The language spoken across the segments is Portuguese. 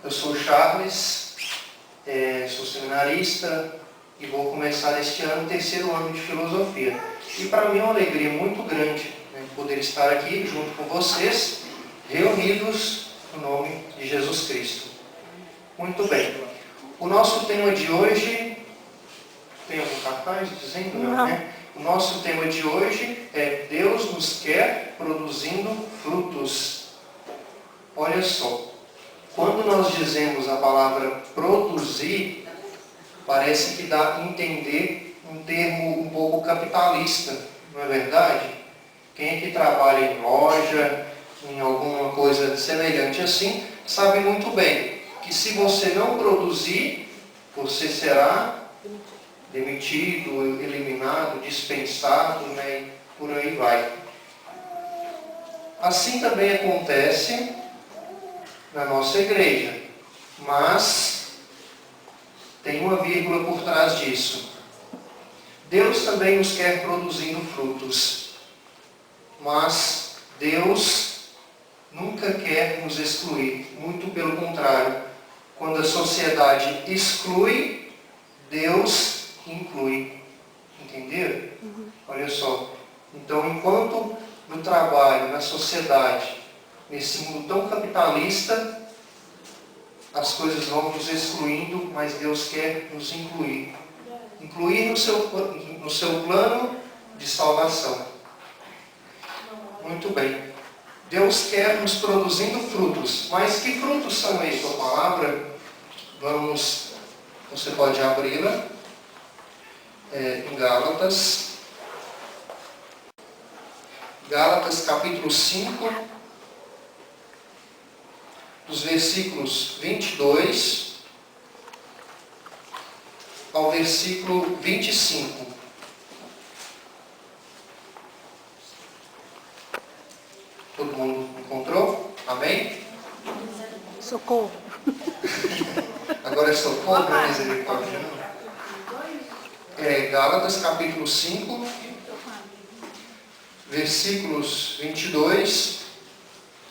Eu sou Charles, sou seminarista e vou começar este ano o 3º ano de filosofia. E para mim é uma alegria muito grande, né, poder estar aqui junto com vocês, reunidos no nome de Jesus Cristo. Muito bem. O nosso tema de hoje... Tem algum cartaz dizendo? Não, né? O nosso tema de hoje é Deus nos quer produzindo frutos. Olha só, quando nós dizemos a palavra produzir, parece que dá a entender um termo um pouco capitalista, não é verdade? Quem é que trabalha em loja, em alguma coisa semelhante assim, sabe muito bem que se você não produzir, você será demitido, eliminado, dispensado, né? E por aí vai. Assim também acontece na nossa igreja, mas tem uma vírgula por trás disso. Deus também nos quer produzindo frutos, mas Deus nunca quer nos excluir, muito pelo contrário. Quando a sociedade exclui, Deus inclui. Entenderam? Olha só. Então, enquanto no trabalho, na sociedade, nesse mundo tão capitalista, as coisas vão nos excluindo, mas Deus quer nos incluir. Incluir no seu plano de salvação. Muito bem. Deus quer nos produzindo frutos. Mas que frutos são esses? A palavra, você pode abri-la. Em Gálatas capítulo 5, dos versículos 22 ao versículo 25. Todo mundo encontrou? Amém? Socorro. Agora é socorro, não é misericórdia, não? Gálatas capítulo 5, versículos 22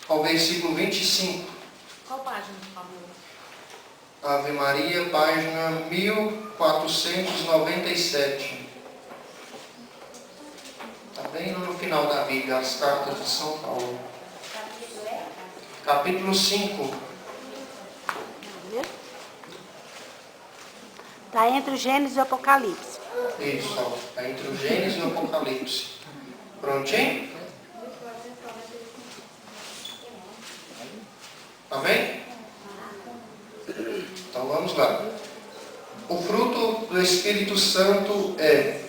ao versículo 25. Qual página, por favor? Ave Maria, página 1497. Está bem no final da Bíblia, as cartas de São Paulo. Capítulo 5. Está entre o Gênesis e o Apocalipse. Isso, está entre o Gênesis e o Apocalipse. Prontinho? Amém? Então vamos lá. O fruto do Espírito Santo é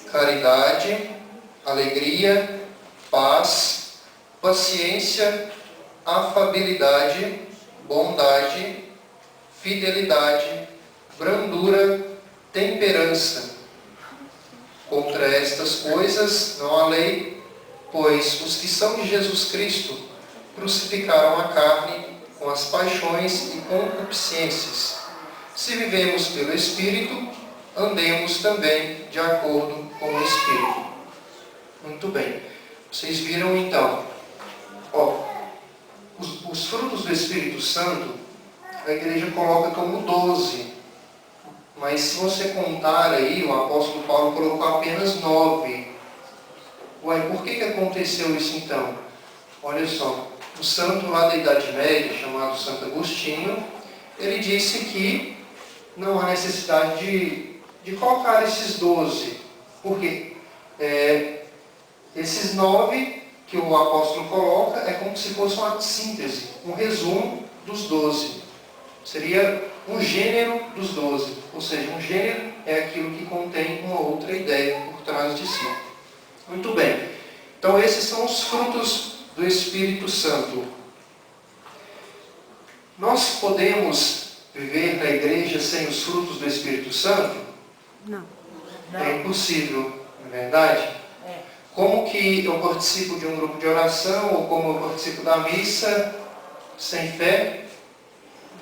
caridade, alegria, paz, paciência, afabilidade, bondade, fidelidade, brandura, temperança. Contra estas coisas não há lei, pois os que são de Jesus Cristo crucificaram a carne com as paixões e concupiscências. Se vivemos pelo Espírito, andemos também de acordo com o Espírito. Muito bem. Vocês viram então, os frutos do Espírito Santo, a igreja coloca como 12. Mas se você contar aí, o apóstolo Paulo colocou apenas 9. Por que aconteceu isso então? Olha só, o santo lá da Idade Média, chamado Santo Agostinho, ele disse que não há necessidade de colocar esses 12. Por quê? Esses 9 que o apóstolo coloca é como se fosse uma síntese, um resumo dos 12. Seria um gênero dos 12. Ou seja, um gênero é aquilo que contém uma outra ideia por trás de si. Muito bem. Então, esses são os frutos do Espírito Santo. Nós podemos viver na igreja sem os frutos do Espírito Santo? Não. É impossível, não é verdade? Como que eu participo de um grupo de oração ou como eu participo da missa sem fé?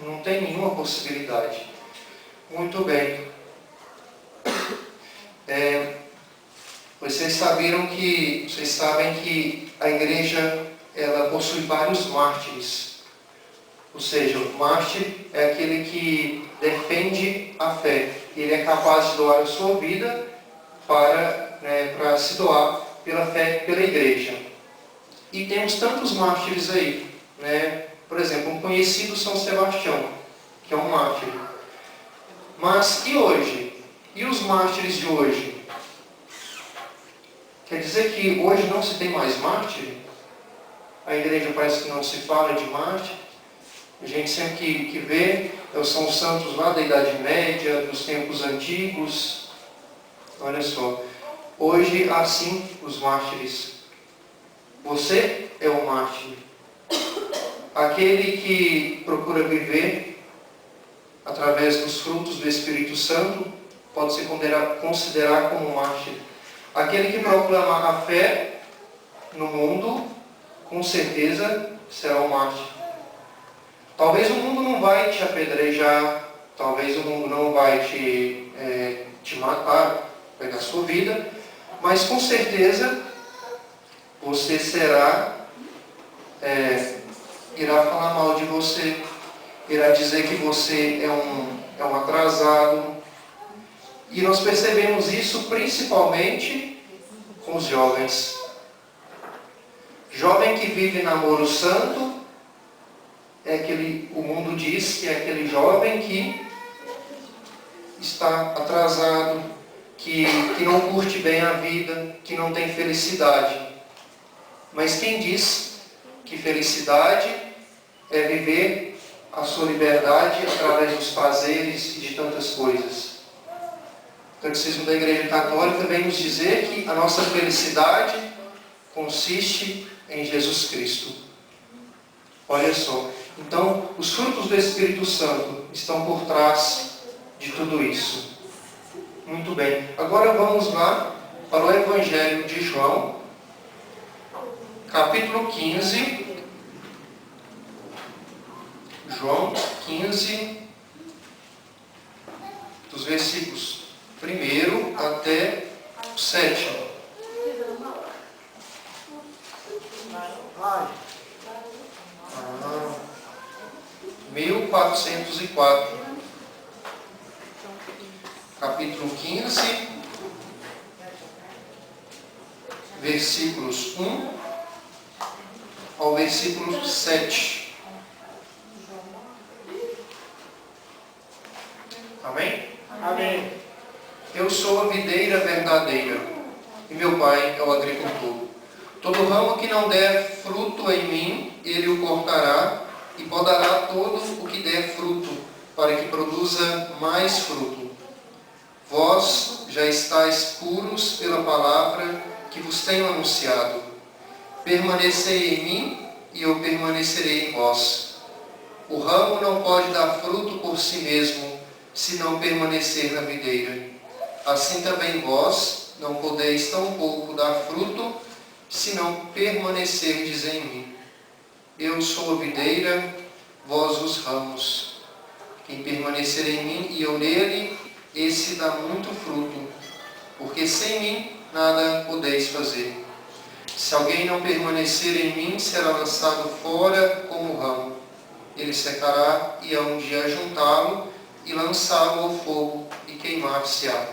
Não tem nenhuma possibilidade. Muito bem. Vocês sabem que a igreja ela possui vários mártires. Ou seja, o mártir é aquele que defende a fé. Ele é capaz de doar a sua vida para se doar pela fé, pela igreja. E temos tantos mártires aí. Né? Por exemplo, um conhecido São Sebastião, que é um mártir. Mas e hoje? E os mártires de hoje? Quer dizer que hoje não se tem mais mártir? A igreja parece que não se fala de mártir. A gente sempre que vê são os santos lá da Idade Média, dos tempos antigos. Olha só. Hoje, assim, os mártires. Você é um mártir. Aquele que procura viver através dos frutos do Espírito Santo pode se considerar como um mártir. Aquele que proclama a fé no mundo, com certeza será um mártir. Talvez o mundo não vai te apedrejar, talvez o mundo não vai te matar, pegar a sua vida, mas com certeza você irá falar mal de você, irá dizer que você é um atrasado. E nós percebemos isso principalmente com os jovens. Jovem que vive namoro santo, o mundo diz que é aquele jovem que está atrasado, que não curte bem a vida, que não tem felicidade. Mas quem diz que felicidade é viver a sua liberdade através dos prazeres e de tantas coisas? O Catecismo da Igreja Católica vem nos dizer que a nossa felicidade consiste em Jesus Cristo. Olha só. Então, os frutos do Espírito Santo estão por trás de tudo isso. Muito bem. Agora vamos lá para o Evangelho de João, capítulo 15. João 15, dos versículos 1 até 7. 1404. Capítulo 15, versículos 1 ao versículo 7. Amém? Amém. Eu sou a videira verdadeira, e meu pai é o agricultor. Todo ramo que não der fruto em mim, ele o cortará, e podará todo o que der fruto, para que produza mais fruto. Vós já estáis puros pela palavra que vos tenho anunciado. Permanecei em mim, e eu permanecerei em vós. O ramo não pode dar fruto por si mesmo, se não permanecer na videira. Assim também vós não podeis tampouco dar fruto, se não permanecerdes em mim. Eu sou a videira, vós os ramos. Quem permanecer em mim e eu nele, esse dá muito fruto, porque sem mim nada podeis fazer. Se alguém não permanecer em mim, será lançado fora como ramo. Ele secará, e há um dia juntá-lo e lançá-lo ao fogo e queimar-se-á.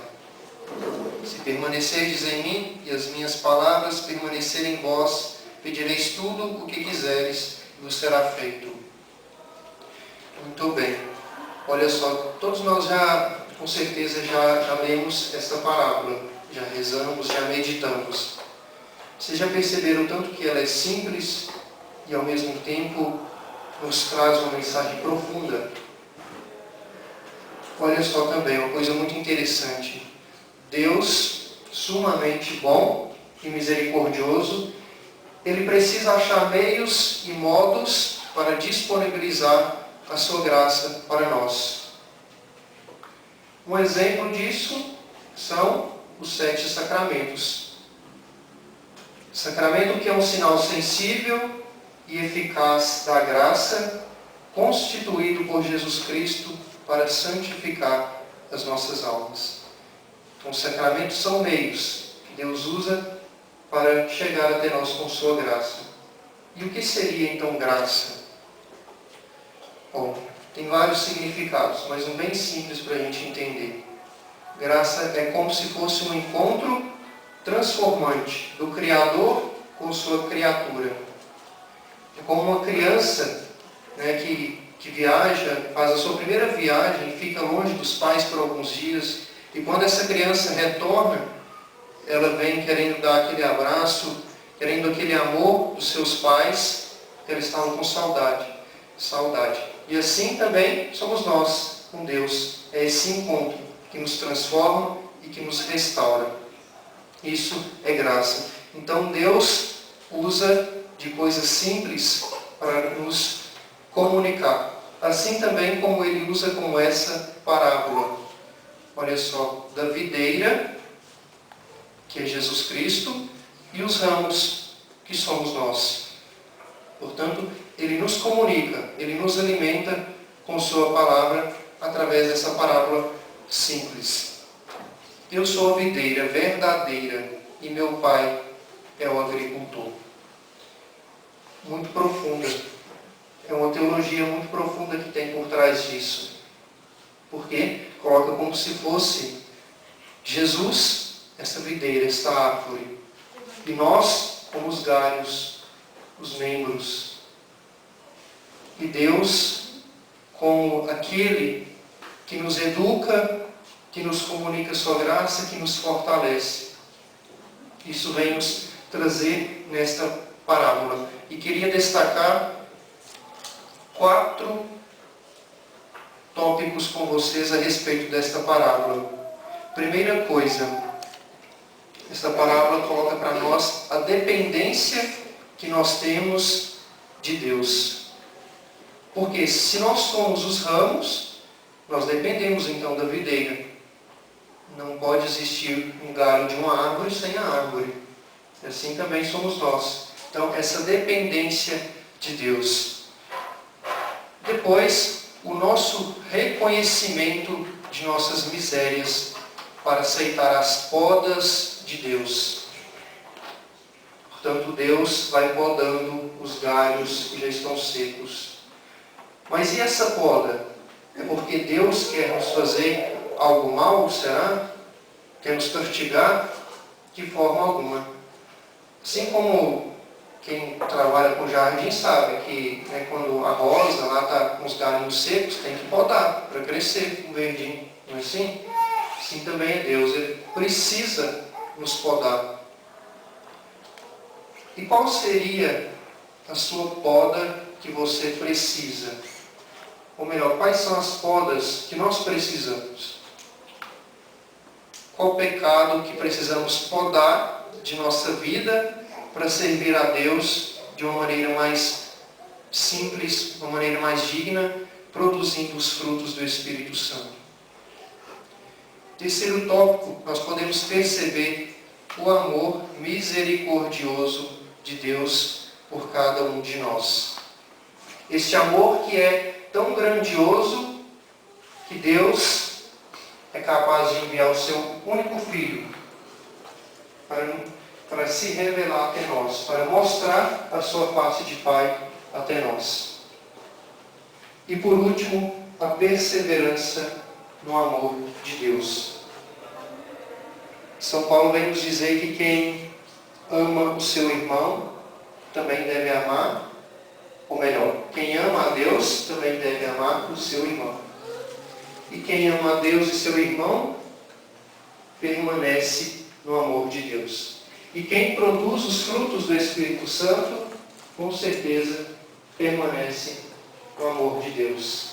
Se permanecerdes em mim e as minhas palavras permanecerem em vós, pedireis tudo o que quiseres e vos será feito. Muito bem. Olha só, todos nós com certeza já lemos esta parábola, já rezamos, já meditamos. Vocês já perceberam tanto que ela é simples e ao mesmo tempo nos traz uma mensagem profunda? Olha só também, uma coisa muito interessante. Deus, sumamente bom e misericordioso, Ele precisa achar meios e modos para disponibilizar a sua graça para nós. Um exemplo disso são os 7 sacramentos. Sacramento que é um sinal sensível e eficaz da graça, constituído por Jesus Cristo para santificar as nossas almas. Então, os sacramentos são meios que Deus usa para chegar até nós com sua graça. E o que seria então graça? Bom, tem vários significados, mas um bem simples para a gente entender. Graça é como se fosse um encontro transformante do Criador com sua criatura. É como uma criança, né, que viaja, faz a sua primeira viagem e fica longe dos pais por alguns dias. E quando essa criança retorna, ela vem querendo dar aquele abraço, querendo aquele amor dos seus pais, que eles estavam com saudade. E assim também somos nós com Deus. É esse encontro que nos transforma e que nos restaura. Isso é graça. Então Deus usa de coisas simples para nos comunicar. Assim também como Ele usa como essa parábola. Olha só, da videira, que é Jesus Cristo, e os ramos, que somos nós. Portanto, Ele nos comunica, Ele nos alimenta com sua palavra através dessa parábola simples. Eu sou a videira verdadeira e meu Pai é o agricultor. Muito profunda. É uma teologia muito profunda que tem por trás disso. Porque coloca como se fosse Jesus, essa videira, esta árvore. E nós, como os galhos, os membros. E Deus, como aquele que nos educa, que nos comunica sua graça, que nos fortalece. Isso vem nos trazer nesta parábola. E queria destacar 4 tópicos com vocês a respeito desta parábola. Primeira coisa, esta parábola coloca para nós a dependência que nós temos de Deus. Porque se nós somos os ramos, nós dependemos então da videira. Não pode existir um galho de uma árvore sem a árvore. Assim também somos nós. Então, essa dependência de Deus. Depois, o nosso reconhecimento de nossas misérias para aceitar as podas de Deus. Portanto, Deus vai podando os galhos que já estão secos. Mas e essa poda? É porque Deus quer nos fazer algo mal, será? Quer nos castigar? De forma alguma. Assim como quem trabalha com jardim sabe que, né, quando a rosa lá está com os galhos secos, tem que podar para crescer um verdinho. Não é assim? Assim também é Deus. Ele precisa nos podar. E qual seria a sua poda que você precisa? Ou melhor, quais são as podas que nós precisamos? Qual pecado que precisamos podar de nossa vida para servir a Deus de uma maneira mais simples, uma maneira mais digna, produzindo os frutos do Espírito Santo? Terceiro tópico, nós podemos perceber o amor misericordioso de Deus por cada um de nós. Este amor que é tão grandioso que Deus é capaz de enviar o seu único Filho para se revelar até nós, para mostrar a sua face de Pai até nós. E por último, a perseverança no amor de Deus. São Paulo vem nos dizer que quem ama o seu irmão também deve amar, ou melhor, quem ama a Deus também deve amar o seu irmão. E quem ama a Deus e seu irmão permanece no amor de Deus. E quem produz os frutos do Espírito Santo, com certeza, permanece no amor de Deus.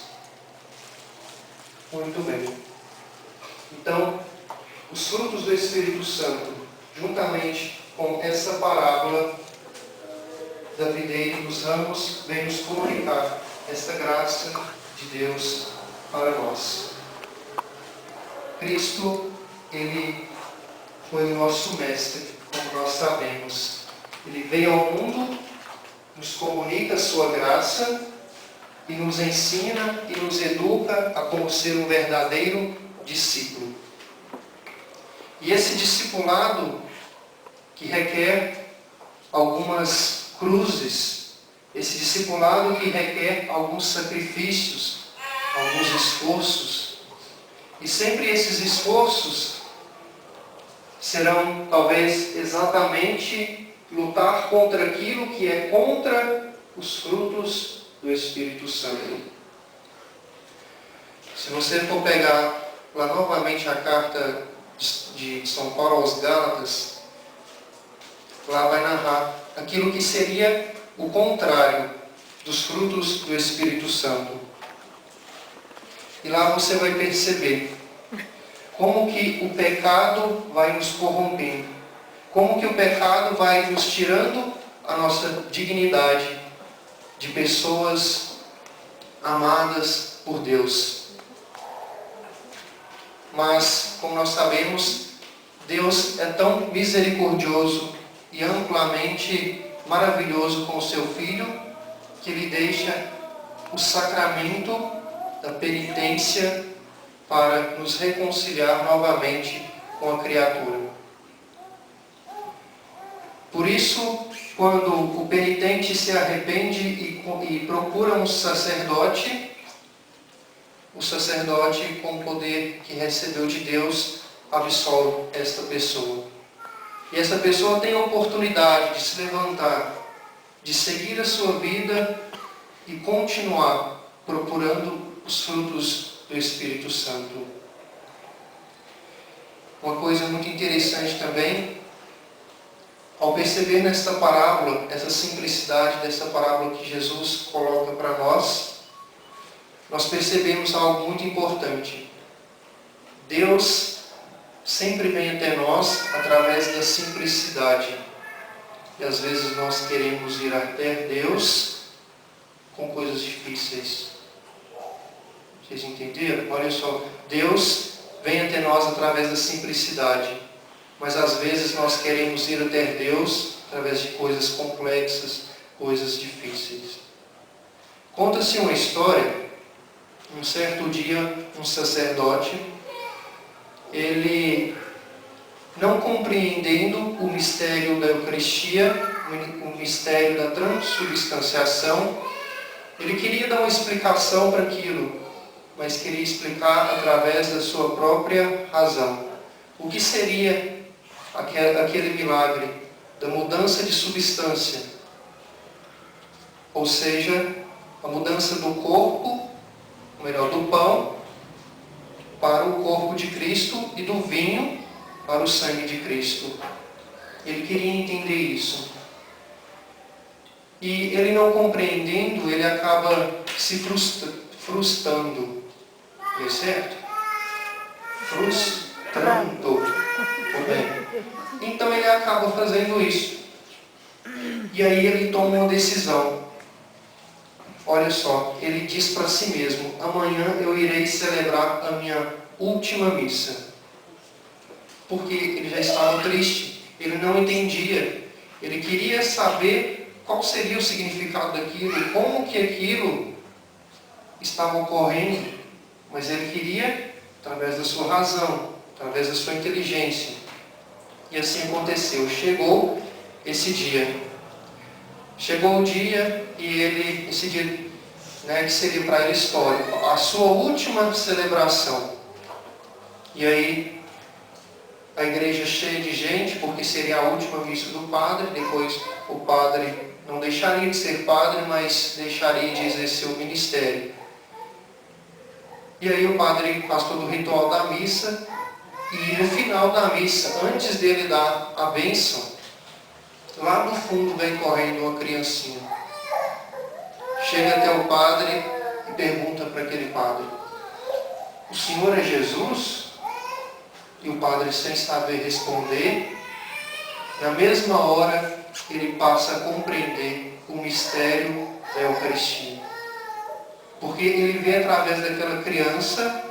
Muito bem. Então, os frutos do Espírito Santo, juntamente com essa parábola da videira e dos ramos, vem nos comunicar esta graça de Deus para nós. Cristo, Ele foi o nosso mestre, como nós sabemos. Ele veio ao mundo, nos comunica a sua graça e nos ensina e nos educa a como ser um verdadeiro discípulo. E esse discipulado, que requer algumas cruzes, Esse discipulado que requer alguns sacrifícios, alguns esforços. E sempre esses esforços serão talvez exatamente lutar contra aquilo que é contra os frutos do Espírito Santo. Se você for pegar lá novamente a carta de São Paulo aos Gálatas, lá vai narrar aquilo que seria o contrário dos frutos do Espírito Santo. E lá você vai perceber como que o pecado vai nos corrompendo, como que o pecado vai nos tirando a nossa dignidade de pessoas amadas por Deus. Mas, como nós sabemos, Deus é tão misericordioso e amplamente maravilhoso com o seu Filho, que Ele deixa o sacramento da penitência para nos reconciliar novamente com a criatura. Por isso, quando o penitente se arrepende e procura um sacerdote, o sacerdote, com o poder que recebeu de Deus, absolve esta pessoa. E essa pessoa tem a oportunidade de se levantar, de seguir a sua vida e continuar procurando os frutos do Espírito Santo. Uma coisa muito interessante também, ao perceber nesta parábola, essa simplicidade dessa parábola que Jesus coloca para nós percebemos algo muito importante. Deus sempre vem até nós através da simplicidade. E às vezes nós queremos ir até Deus com coisas difíceis. Vocês entenderam? Olha só, Deus vem até nós através da simplicidade. Mas às vezes nós queremos ir até Deus através de coisas complexas, coisas difíceis. Conta-se uma história, um certo dia, um sacerdote, ele, não compreendendo o mistério da Eucaristia, o mistério da transubstanciação, ele queria dar uma explicação para aquilo, mas queria explicar através da sua própria razão. O que seria aquele milagre da mudança de substância? Ou seja, a mudança do corpo, ou melhor, do pão para o corpo de Cristo e do vinho para o sangue de Cristo. Ele queria entender isso. E ele não compreendendo, ele acaba se frustrando. É certo? Frustrando. Então ele acaba fazendo isso. E aí ele toma uma decisão. Olha só, ele diz para si mesmo: amanhã eu irei celebrar a minha última missa. Porque ele já estava triste, ele não entendia. Ele queria saber qual seria o significado daquilo, como que aquilo estava ocorrendo. Mas ele queria através da sua razão, através da sua inteligência. E assim aconteceu. Chegou esse dia. Chegou o dia e ele, esse dia, que seria para ele histórico, a sua última celebração. E aí, a igreja cheia de gente, porque seria a última missa do padre. Depois o padre não deixaria de ser padre, mas deixaria de exercer o ministério. E aí o padre faz todo o ritual da missa, e no final da missa, antes dele dar a bênção, lá no fundo vem correndo uma criancinha. Chega até o padre e pergunta para aquele padre: o senhor é Jesus? E o padre, sem saber responder, na mesma hora ele passa a compreender o mistério da Eucaristia. Porque ele vê através daquela criança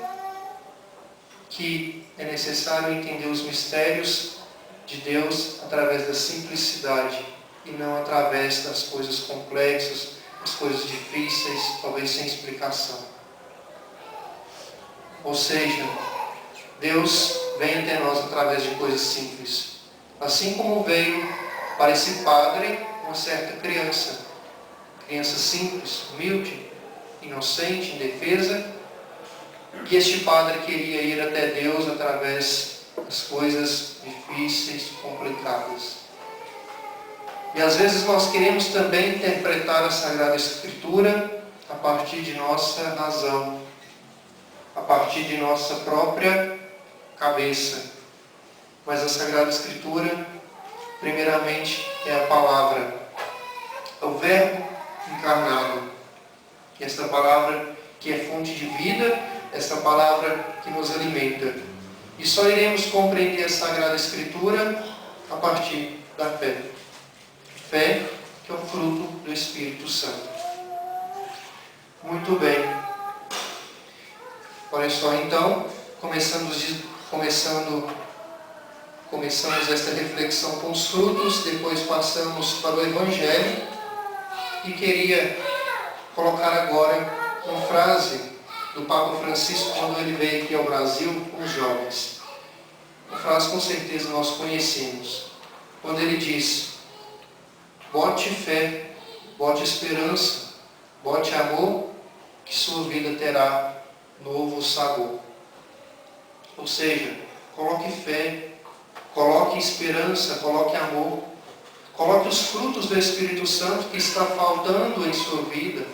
que é necessário entender os mistérios de Deus através da simplicidade e não através das coisas complexas, das coisas difíceis, talvez sem explicação. Ou seja, Deus vem até nós através de coisas simples. Assim como veio para esse padre uma certa criança criança simples, humilde, inocente, indefesa. E este padre queria ir até Deus através das coisas difíceis, complicadas. E às vezes nós queremos também interpretar a Sagrada Escritura a partir de nossa razão, a partir de nossa própria cabeça. Mas a Sagrada Escritura, primeiramente, é a palavra, é o Verbo encarnado. E esta palavra que é fonte de vida, esta palavra que nos alimenta. E só iremos compreender a Sagrada Escritura a partir da fé. Fé que é o fruto do Espírito Santo. Muito bem. Olha só, então, começamos esta reflexão com os frutos, depois passamos para o Evangelho, e queria colocar agora uma frase do Papa Francisco quando ele veio aqui ao Brasil com os jovens. Uma frase com certeza nós conhecemos. Quando ele diz: bote fé, bote esperança, bote amor, que sua vida terá novo sabor. Ou seja, coloque fé, coloque esperança, coloque amor, coloque os frutos do Espírito Santo que está faltando em sua vida,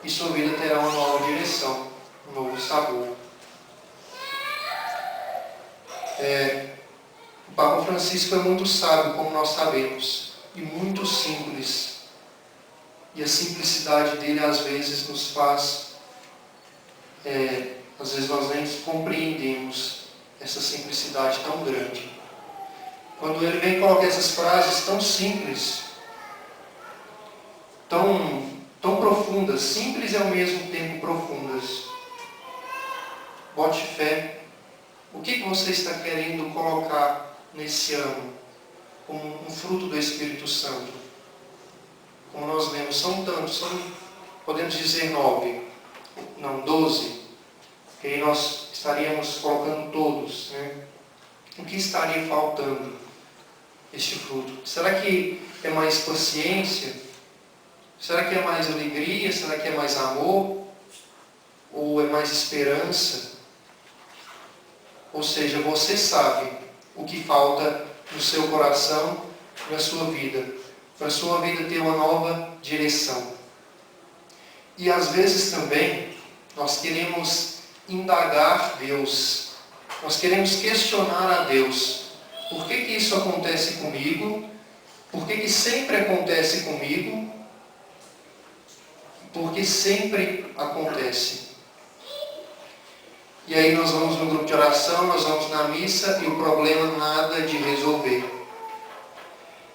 e sua vida terá uma nova direção, um novo sabor. O Papa Francisco é muito sábio, como nós sabemos, e muito simples. E a simplicidade dele às vezes nos faz, às vezes nós nem compreendemos essa simplicidade tão grande. Quando ele vem colocar essas frases tão simples, tão profundas, simples e ao mesmo tempo profundas. Bote fé. O que você está querendo colocar nesse ano como um fruto do Espírito Santo? Como nós vemos, são tantos, podemos dizer 9, não 12, que aí nós estaríamos colocando todos, né? O que estaria faltando este fruto? Será que é mais paciência? Será que é mais alegria? Será que é mais amor? Ou é mais esperança? Ou seja, você sabe o que falta no seu coração, na sua vida, para a sua vida ter uma nova direção. E às vezes também nós queremos indagar Deus, nós queremos questionar a Deus. Por que isso acontece comigo? Por que sempre acontece comigo? Porque sempre acontece. E aí nós vamos no grupo de oração, nós vamos na missa e o problema nada de resolver.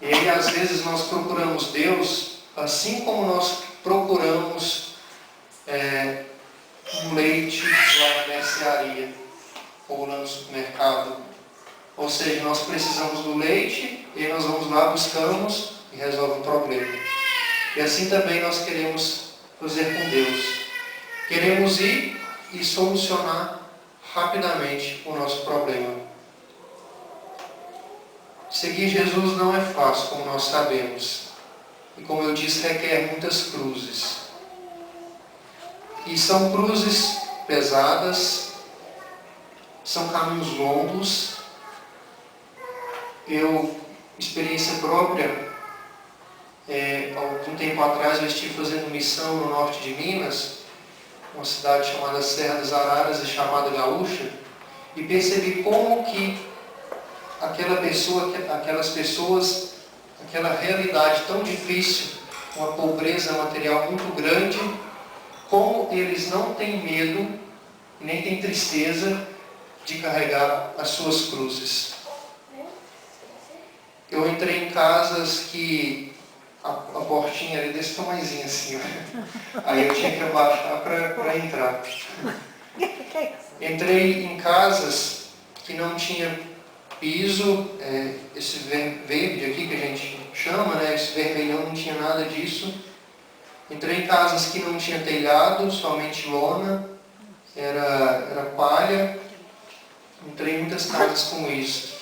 E aí às vezes nós procuramos Deus assim como nós procuramos um leite lá na mercearia ou lá no supermercado. Ou seja, nós precisamos do leite e nós vamos lá, buscamos e resolve o problema. E assim também nós queremos fazer com Deus. Queremos ir e solucionar rapidamente o nosso problema. Seguir Jesus não é fácil, como nós sabemos. E como eu disse, requer muitas cruzes. E são cruzes pesadas, são caminhos longos. Experiência própria, algum tempo atrás eu estive fazendo missão no norte de Minas, uma cidade chamada Serra das Araras e chamada Gaúcha, e percebi como que aquelas pessoas, aquela realidade tão difícil, uma pobreza material muito grande, como eles não têm medo, nem têm tristeza de carregar as suas cruzes. Eu entrei em casas que a portinha era desse tamanhozinho assim, ó. Aí eu tinha que abaixar para entrar. Entrei em casas que não tinha piso, esse verde aqui que a gente chama, né, esse vermelhão, não tinha nada disso. Entrei em casas que não tinha telhado, somente lona, era palha. Entrei em muitas casas como isso.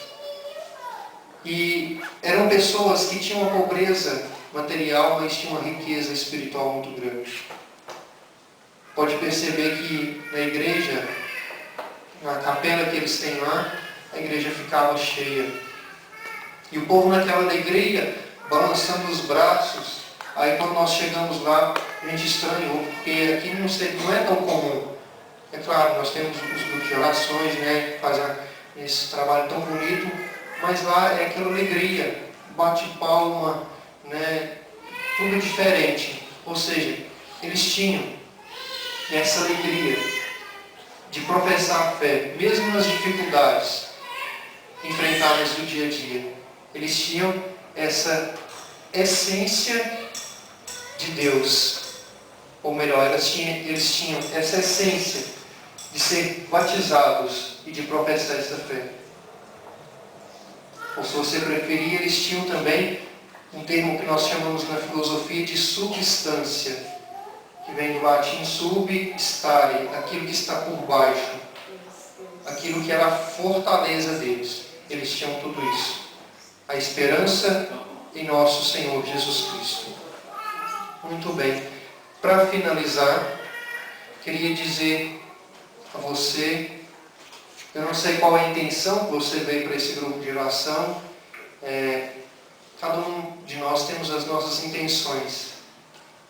E eram pessoas que tinham uma pobreza material, mas tinha uma riqueza espiritual muito grande. Pode perceber que na igreja, na capela que eles têm lá, a igreja ficava cheia. E o povo naquela alegria, balançando os braços. Aí quando nós chegamos lá, a gente estranhou, porque aqui não é tão comum. É claro, nós temos os grupos de orações, né, que fazem esse trabalho tão bonito, mas lá é aquela alegria, bate palma, né, tudo diferente. Ou seja, eles tinham essa alegria de professar a fé, mesmo nas dificuldades enfrentadas do dia a dia. Eles tinham essa essência de Deus. Ou melhor, eles tinham essa essência de ser batizados e de professar essa fé. Ou se você preferir, eles tinham também um termo que nós chamamos na filosofia de substância, que vem do latim sub stare, aquilo que está por baixo, aquilo que era a fortaleza deles. Eles tinham tudo isso. A esperança em nosso Senhor Jesus Cristo. Muito bem. Para finalizar, queria dizer a você, eu não sei qual é a intenção que você veio para esse grupo de oração. Cada um de nós temos as nossas intenções.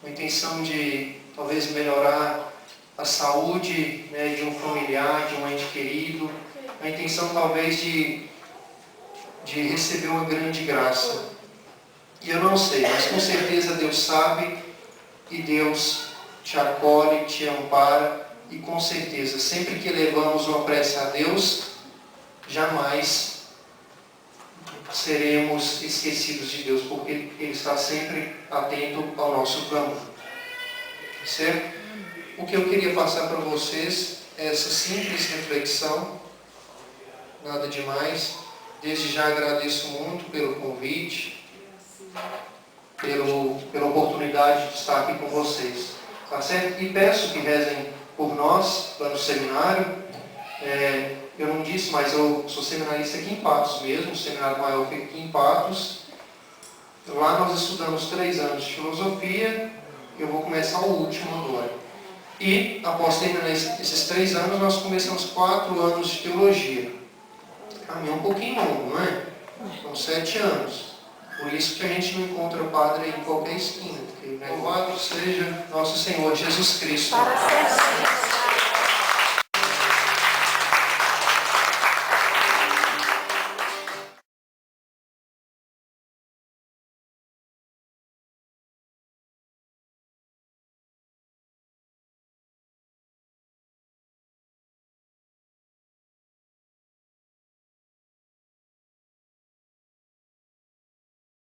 A intenção de talvez melhorar a saúde, né, de um familiar, de um ente querido. A intenção talvez de receber uma grande graça. E eu não sei, mas com certeza Deus sabe e Deus te acolhe, te ampara e com certeza, sempre que levamos uma prece a Deus, jamais seremos esquecidos de Deus, porque Ele está sempre atento ao nosso clamor. Certo? O que eu queria passar para vocês é essa simples reflexão, nada demais. Desde já agradeço muito pelo convite, pela oportunidade de estar aqui com vocês. Tá certo? E peço que rezem por nós, lá no seminário. Eu não disse, mas eu sou seminarista aqui em Patos mesmo, o seminário maior fica aqui em Patos. Lá nós estudamos 3 anos de filosofia, eu vou começar o último agora. E, após terminar esses 3 anos, nós começamos 4 anos de teologia. Caminho um pouquinho longo, não é? São 7 anos. Por isso que a gente não encontra o Padre em qualquer esquina. Porque louvado seja nosso Senhor Jesus Cristo. Para sempre.